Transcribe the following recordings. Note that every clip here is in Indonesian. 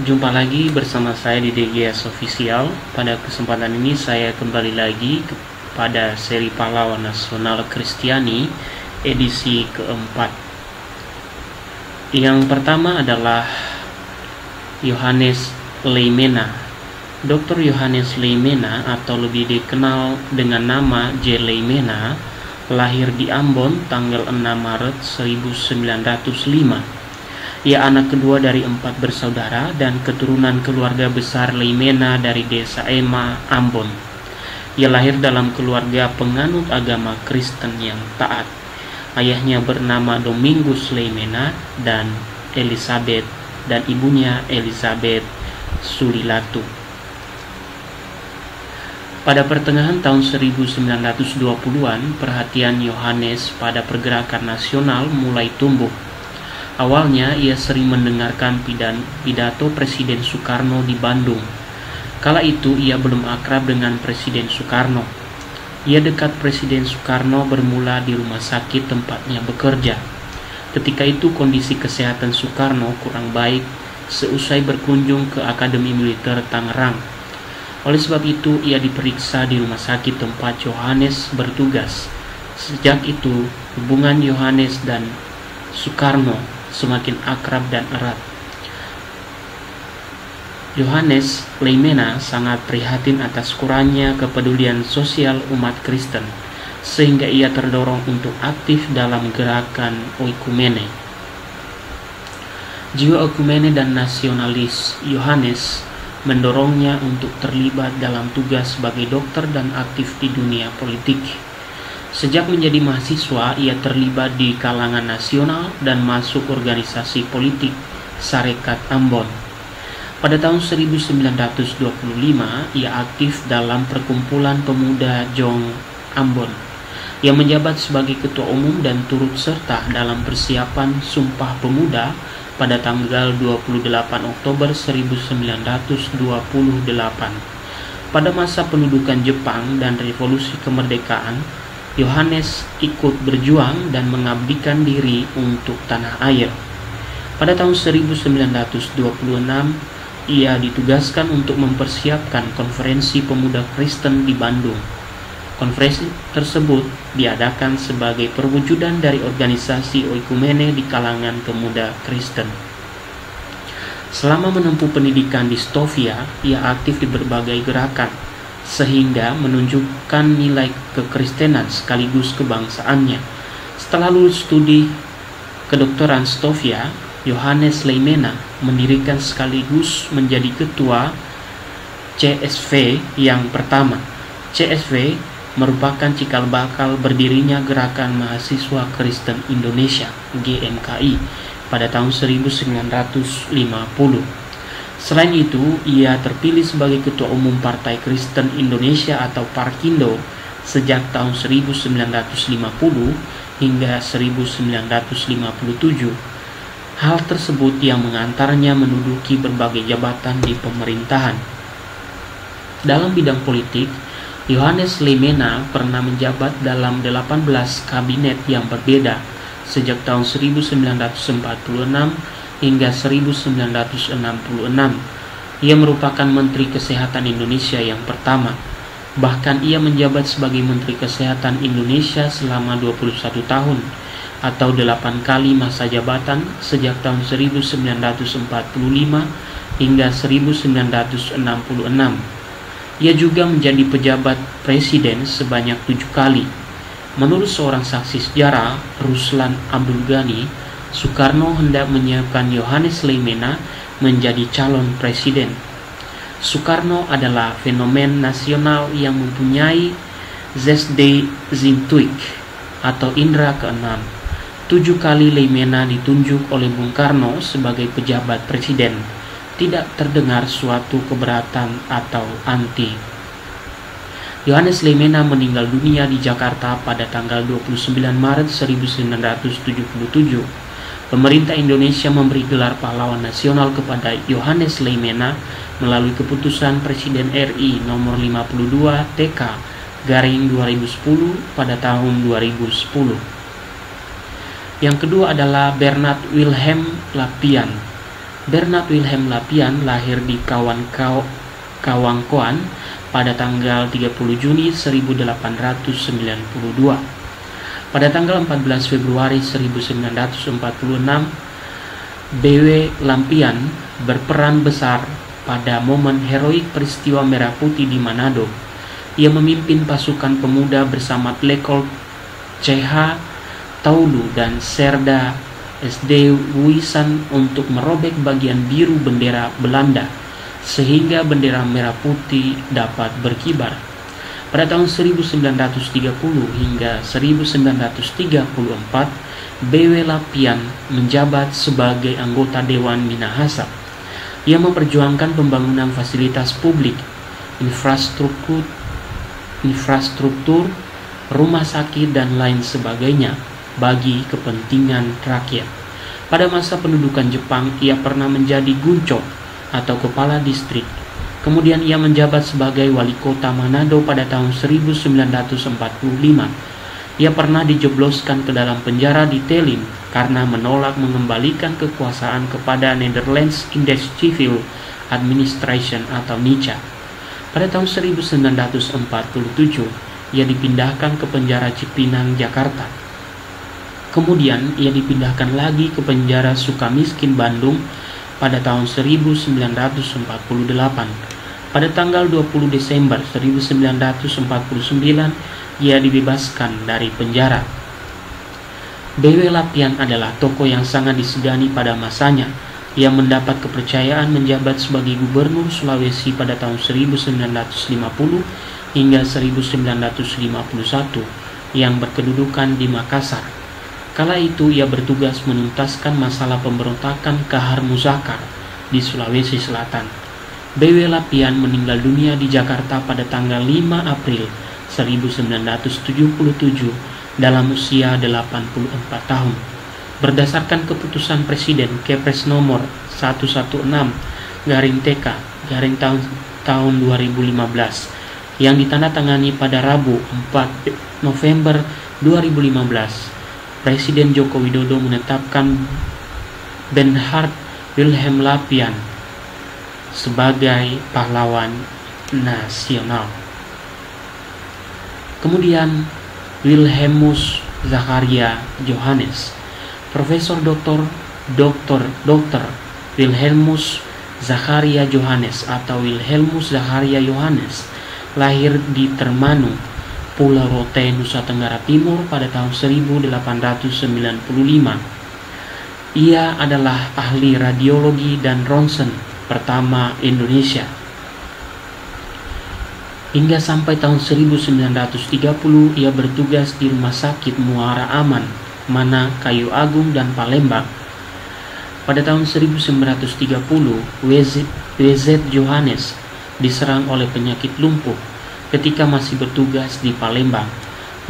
Jumpa lagi bersama saya di DGS Official. Pada kesempatan ini saya kembali lagi kepada seri Pahlawan Nasional Kristiani edisi keempat. Yang pertama adalah Johannes Leimena. Dr. Johannes Leimena atau lebih dikenal dengan nama J. Leimena lahir di Ambon tanggal 6 Maret 1905. Ia anak kedua dari 4 bersaudara dan keturunan keluarga besar Leimena dari desa Ema, Ambon. Ia lahir dalam keluarga penganut agama Kristen yang taat. Ayahnya bernama Domingus Leimena dan Elizabeth dan ibunya Elizabeth Sulilatu. Pada pertengahan tahun 1920-an, perhatian Yohanes pada pergerakan nasional mulai tumbuh. Awalnya ia sering mendengarkan pidato Presiden Soekarno di Bandung. Kala itu ia belum akrab dengan Presiden Soekarno. Ia dekat Presiden Soekarno bermula di rumah sakit tempatnya bekerja. Ketika itu kondisi kesehatan Soekarno kurang baik seusai berkunjung ke Akademi Militer Tangerang. Oleh sebab itu ia diperiksa di rumah sakit tempat Yohanes bertugas. Sejak itu hubungan Yohanes dan Soekarno semakin akrab dan erat. Johannes Leimena sangat prihatin atas kurangnya kepedulian sosial umat Kristen, sehingga ia terdorong untuk aktif dalam gerakan oikumene. Jiwa oikumene dan nasionalis Johannes mendorongnya untuk terlibat dalam tugas sebagai dokter dan aktif di dunia politik. Sejak menjadi mahasiswa, ia terlibat di kalangan nasional dan masuk organisasi politik Sarekat Ambon. Pada tahun 1925, ia aktif dalam Perkumpulan Pemuda Jong Ambon. Ia menjabat sebagai ketua umum dan turut serta dalam persiapan Sumpah Pemuda pada tanggal 28 Oktober 1928. Pada masa pendudukan Jepang dan revolusi kemerdekaan, Yohanes ikut berjuang dan mengabdikan diri untuk tanah air. Pada tahun 1926, ia ditugaskan untuk mempersiapkan konferensi pemuda Kristen di Bandung. Konferensi tersebut diadakan sebagai perwujudan dari organisasi oikumene di kalangan pemuda Kristen. Selama menempuh pendidikan di Stovia, ia aktif di berbagai gerakan, sehingga menunjukkan nilai kekristenan sekaligus kebangsaannya. Setelah lulus studi kedokteran Stovia, Johannes Leimena mendirikan sekaligus menjadi ketua CSV yang pertama. CSV merupakan cikal bakal berdirinya Gerakan Mahasiswa Kristen Indonesia (GMKI) pada tahun 1950. Selain itu, ia terpilih sebagai Ketua Umum Partai Kristen Indonesia atau Parkindo sejak tahun 1950 hingga 1957. Hal tersebut yang mengantarnya menduduki berbagai jabatan di pemerintahan. Dalam bidang politik, Johannes Leimena pernah menjabat dalam 18 kabinet yang berbeda sejak tahun 1946 hingga 1966. Ia merupakan Menteri Kesehatan Indonesia yang pertama. Bahkan ia menjabat sebagai Menteri Kesehatan Indonesia selama 21 tahun atau 8 kali masa jabatan sejak tahun 1945 hingga 1966. Ia juga menjadi pejabat presiden sebanyak 7 kali. Menurut seorang saksi sejarah, Ruslan Abdul Ghani, Soekarno hendak menyiapkan Johannes Leimena menjadi calon presiden. Soekarno adalah fenomen nasional yang mempunyai zesde zintuig atau indera keenam. 7 kali Leimena ditunjuk oleh Bung Karno sebagai pejabat presiden. Tidak terdengar suatu keberatan atau anti. Johannes Leimena meninggal dunia di Jakarta pada tanggal 29 Maret 1977. Pemerintah Indonesia memberi gelar pahlawan nasional kepada Johannes Leimena melalui keputusan Presiden RI nomor 52 TK/2010 pada tahun 2010. Yang kedua adalah Bernard Wilhelm Lapian. Bernard Wilhelm Lapian lahir di Kawangkoan pada tanggal 30 Juni 1892. Pada tanggal 14 Februari 1946, B.W. Lapian berperan besar pada momen heroik peristiwa Merah Putih di Manado. Ia memimpin pasukan pemuda bersama Leopold C.H. Taulu dan Serda S.D. Wuisan untuk merobek bagian biru bendera Belanda sehingga bendera merah putih dapat berkibar. Pada tahun 1930 hingga 1934, B.W. Lapian menjabat sebagai anggota Dewan Minahasa. Ia memperjuangkan pembangunan fasilitas publik, infrastruktur, rumah sakit, dan lain sebagainya bagi kepentingan rakyat. Pada masa pendudukan Jepang, ia pernah menjadi gunco atau kepala distrik. Kemudian ia menjabat sebagai wali kota Manado pada tahun 1945. Ia pernah dijebloskan ke dalam penjara di Tellin karena menolak mengembalikan kekuasaan kepada Netherlands Indies Civil Administration atau NICA. Pada tahun 1947, ia dipindahkan ke penjara Cipinang, Jakarta. Kemudian ia dipindahkan lagi ke penjara Sukamiskin, Bandung pada tahun 1948. Pada tanggal 20 Desember 1949, ia dibebaskan dari penjara. B.W. Lapian adalah tokoh yang sangat disegani pada masanya. Ia mendapat kepercayaan menjabat sebagai gubernur Sulawesi pada tahun 1950 hingga 1951 yang berkedudukan di Makassar. Kala itu ia bertugas menuntaskan masalah pemberontakan Kahar Muzakar di Sulawesi Selatan. B.W. Lapian meninggal dunia di Jakarta pada tanggal 5 April 1977 dalam usia 84 tahun. Berdasarkan keputusan Presiden Kepres nomor 116/TK/tahun 2015 yang ditandatangani pada Rabu 4 November 2015, Presiden Joko Widodo menetapkan Bernhard Wilhelm Lapian sebagai pahlawan nasional. Kemudian Wilhelmus Zachariah Johannes, Profesor Dr. Wilhelmus Zachariah Johannes atau Wilhelmus Zachariah Johannes lahir di Termanu, Pulau Rote, Nusa Tenggara Timur pada tahun 1895. Ia adalah ahli radiologi dan ronsen pertama Indonesia. Hingga sampai tahun 1930 ia bertugas di Rumah Sakit Muara Aman, Mana, Kayu Agung, dan Palembang. Pada tahun 1930, W.Z. Johannes diserang oleh penyakit lumpuh ketika masih bertugas di Palembang.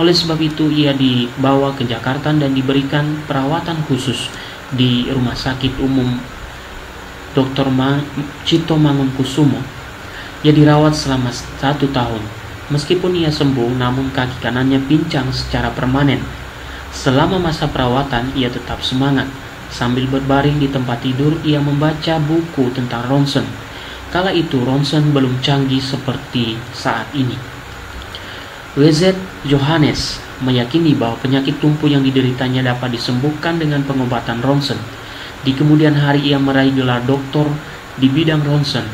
Oleh sebab itu ia dibawa ke Jakarta dan diberikan perawatan khusus di Rumah Sakit Umum Dr. Cito Mangunkusumo. Ia dirawat selama 1 tahun. Meskipun ia sembuh, namun kaki kanannya pincang secara permanen. Selama masa perawatan ia tetap semangat. Sambil berbaring di tempat tidur, ia membaca buku tentang ronsen. Kala itu ronsen belum canggih seperti saat ini. W.Z. Johannes meyakini bahwa penyakit lumpuh yang dideritanya dapat disembuhkan dengan pengobatan ronsen. Di kemudian hari ia meraih gelar doktor di bidang ronsen.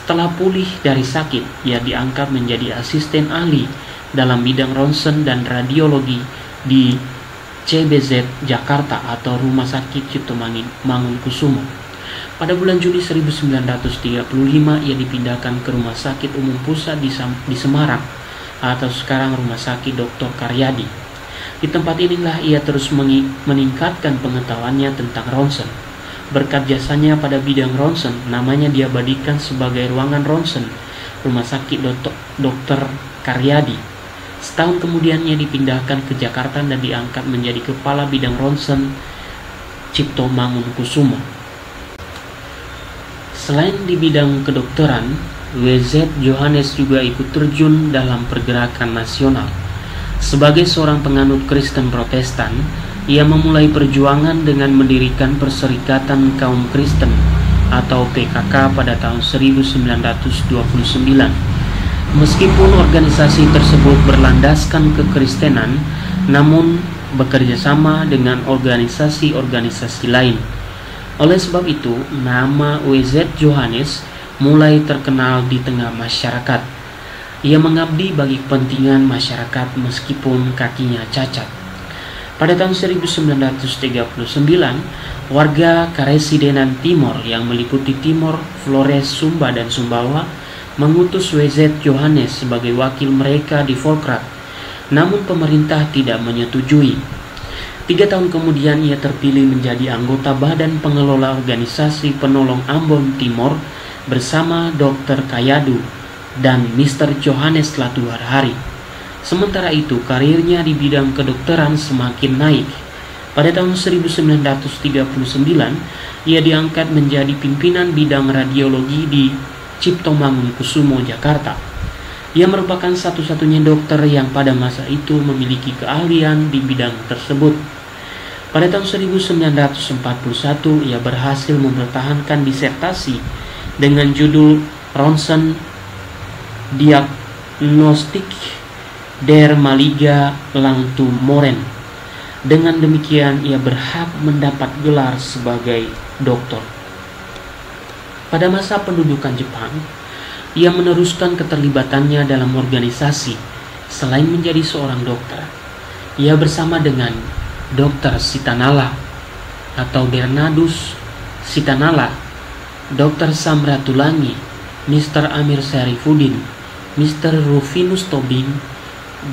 Setelah pulih dari sakit, ia diangkat menjadi asisten ahli dalam bidang ronsen dan radiologi di CBZ Jakarta atau Rumah Sakit Cipto Mangunkusumo. Pada bulan Juli 1935 ia dipindahkan ke Rumah Sakit Umum Pusat di Semarang atau sekarang Rumah Sakit Dr. Karyadi. Di tempat inilah ia terus meningkatkan pengetahuannya tentang ronsen. Berkat jasanya pada bidang ronsen, namanya diabadikan sebagai ruangan ronsen Rumah Sakit Dr. Karyadi. Setahun kemudian ia dipindahkan ke Jakarta dan diangkat menjadi kepala bidang ronsen Cipto Mangunkusumo. Selain di bidang kedokteran, W.Z. Johannes juga ikut terjun dalam pergerakan nasional. Sebagai seorang penganut Kristen Protestan, ia memulai perjuangan dengan mendirikan Perserikatan Kaum Kristen atau PKK pada tahun 1929. Meskipun organisasi tersebut berlandaskan kekristenan, namun bekerja sama dengan organisasi-organisasi lain. Oleh sebab itu, nama W.Z. Johannes mulai terkenal di tengah masyarakat. Ia mengabdi bagi kepentingan masyarakat meskipun kakinya cacat. Pada tahun 1939, warga Karesidenan Timor yang meliputi Timor, Flores, Sumba, dan Sumbawa mengutus W.Z. Johannes sebagai wakil mereka di Volkrat, namun pemerintah tidak menyetujui. 3 tahun kemudian ia terpilih menjadi anggota Badan Pengelola Organisasi Penolong Ambon Timor bersama Dr. Kayadu dan Mr. Johannes Latuharhari. Sementara itu, karirnya di bidang kedokteran semakin naik. Pada tahun 1939, ia diangkat menjadi pimpinan bidang radiologi di Cipto Mangunkusumo, Jakarta. Ia merupakan satu-satunya dokter yang pada masa itu memiliki keahlian di bidang tersebut. Pada tahun 1941, ia berhasil mempertahankan disertasi dengan judul Ronsen Diagnostik der Maliga Langtumoren. Dengan demikian, ia berhak mendapat gelar sebagai doktor. Pada masa pendudukan Jepang, ia meneruskan keterlibatannya dalam organisasi. Selain menjadi seorang dokter, ia bersama dengan Dr. Sitanala atau Bernardus Sitanala, Dr. Samratulangi, Mr. Amir Syarifuddin, Mr. Rufinus Tobing,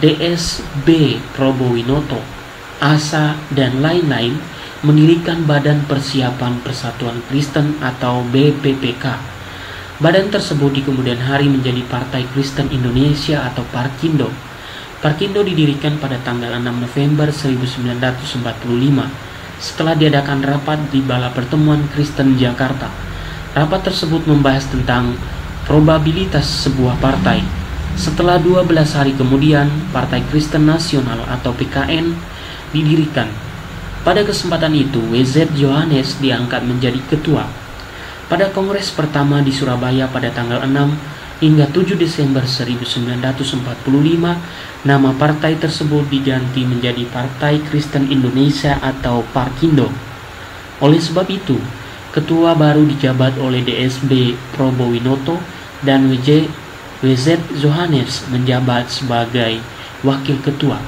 D.S.B. Probowinoto, Asa, dan lain-lain mendirikan Badan Persiapan Persatuan Kristen atau BPPK. Badan tersebut di kemudian hari menjadi Partai Kristen Indonesia atau Parkindo. Parkindo didirikan pada tanggal 6 November 1945 setelah diadakan rapat di Bala Pertemuan Kristen Jakarta. Rapat tersebut membahas tentang probabilitas sebuah partai. Setelah 12 hari kemudian, Partai Kristen Nasional atau PKN didirikan. Pada kesempatan itu, W.Z. Johannes diangkat menjadi ketua. Pada kongres pertama di Surabaya pada tanggal 6 hingga 7 Desember 1945, nama partai tersebut diganti menjadi Partai Kristen Indonesia atau Parkindo. Oleh sebab itu, ketua baru dijabat oleh D.S.B. Probowinoto dan W.Z. Johannes menjabat sebagai wakil ketua.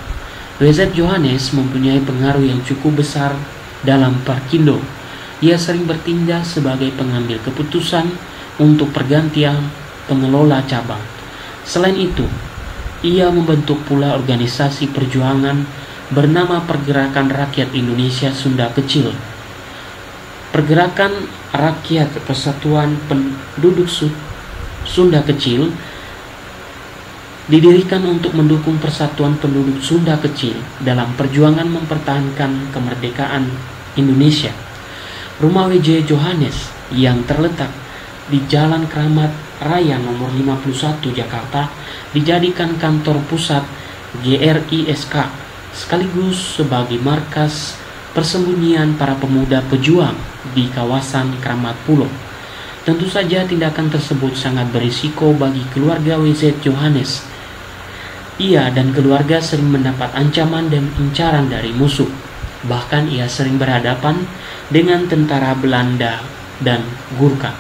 W.Z. Johannes mempunyai pengaruh yang cukup besar dalam Parkindo. Ia sering bertindak sebagai pengambil keputusan untuk pergantian pengelola cabang. Selain itu, ia membentuk pula organisasi perjuangan bernama Pergerakan Rakyat Indonesia Sunda Kecil. Pergerakan Rakyat Persatuan Penduduk Sunda Kecil didirikan untuk mendukung persatuan penduduk Sunda Kecil dalam perjuangan mempertahankan kemerdekaan Indonesia. Rumah W.Z. Johannes yang terletak di Jalan Kramat Raya nomor 51 Jakarta dijadikan kantor pusat GRISK sekaligus sebagai markas persembunyian para pemuda pejuang di kawasan Kramat Pulo. Tentu saja tindakan tersebut sangat berisiko bagi keluarga W.Z. Johannes. Ia dan keluarga sering mendapat ancaman dan incaran dari musuh. Bahkan ia sering berhadapan dengan tentara Belanda dan Gurkha.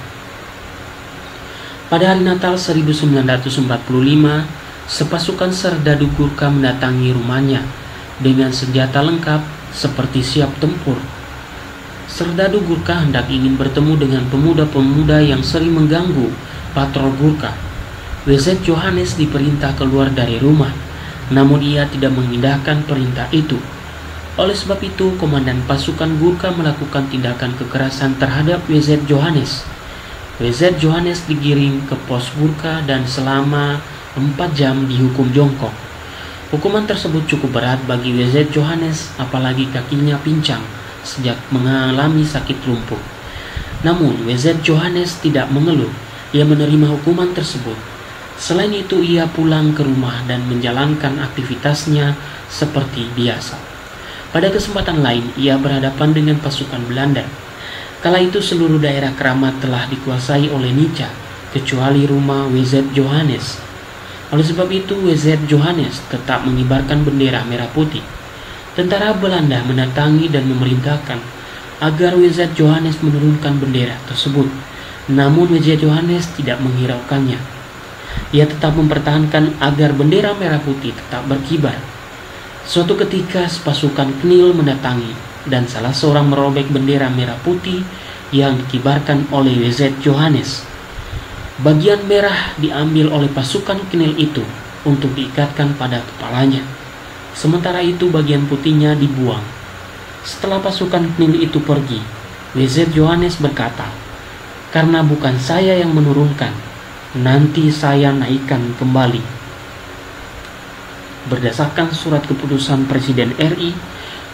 Pada hari Natal 1945, sepasukan serdadu Gurkha mendatangi rumahnya dengan senjata lengkap seperti siap tempur. Serdadu Gurkha hendak ingin bertemu dengan pemuda-pemuda yang sering mengganggu patrol Gurkha. W.Z. Johannes diperintah keluar dari rumah, namun ia tidak mengindahkan perintah itu. Oleh sebab itu, komandan pasukan Gurkha melakukan tindakan kekerasan terhadap W.Z. Johannes. W.Z. Johannes digiring ke pos Gurkha dan selama 4 jam dihukum jongkok. Hukuman tersebut cukup berat bagi W.Z. Johannes, apalagi kakinya pincang sejak mengalami sakit lumpuh. Namun W.Z. Johannes tidak mengeluh. Ia menerima hukuman tersebut. Selain itu, ia pulang ke rumah dan menjalankan aktivitasnya seperti biasa. Pada kesempatan lain, ia berhadapan dengan pasukan Belanda. Kala itu seluruh daerah Keramat telah dikuasai oleh Nica, kecuali rumah WZ Johannes. Oleh sebab itu WZ Johannes tetap mengibarkan bendera merah putih. Tentara Belanda mendatangi dan memerintahkan agar WZ Johannes menurunkan bendera tersebut. Namun WZ Johannes tidak menghiraukannya. Ia tetap mempertahankan agar bendera merah putih tetap berkibar. Suatu ketika pasukan Knil mendatangi dan salah seorang merobek bendera merah putih yang dikibarkan oleh WZ Johannes. Bagian merah diambil oleh pasukan Knil itu untuk diikatkan pada kepalanya. Sementara itu bagian putihnya dibuang. Setelah pasukan Knil itu pergi, WZ Johannes berkata, "Karena bukan saya yang menurunkan, nanti saya naikkan kembali." Berdasarkan surat keputusan Presiden RI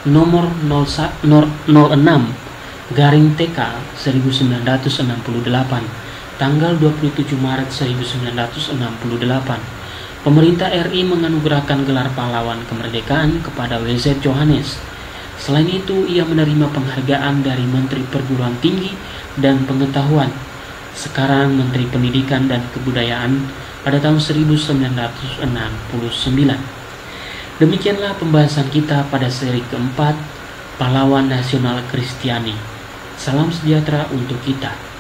nomor 06/TK 1968 tanggal 27 Maret 1968, pemerintah RI menganugerahkan gelar pahlawan kemerdekaan kepada WZ Johannes. Selain itu, ia menerima penghargaan dari Menteri Perguruan Tinggi dan Pengetahuan, sekarang Menteri Pendidikan dan Kebudayaan, pada tahun 1969. Demikianlah pembahasan kita pada seri keempat, Pahlawan Nasional Kristiani. Salam sejahtera untuk kita.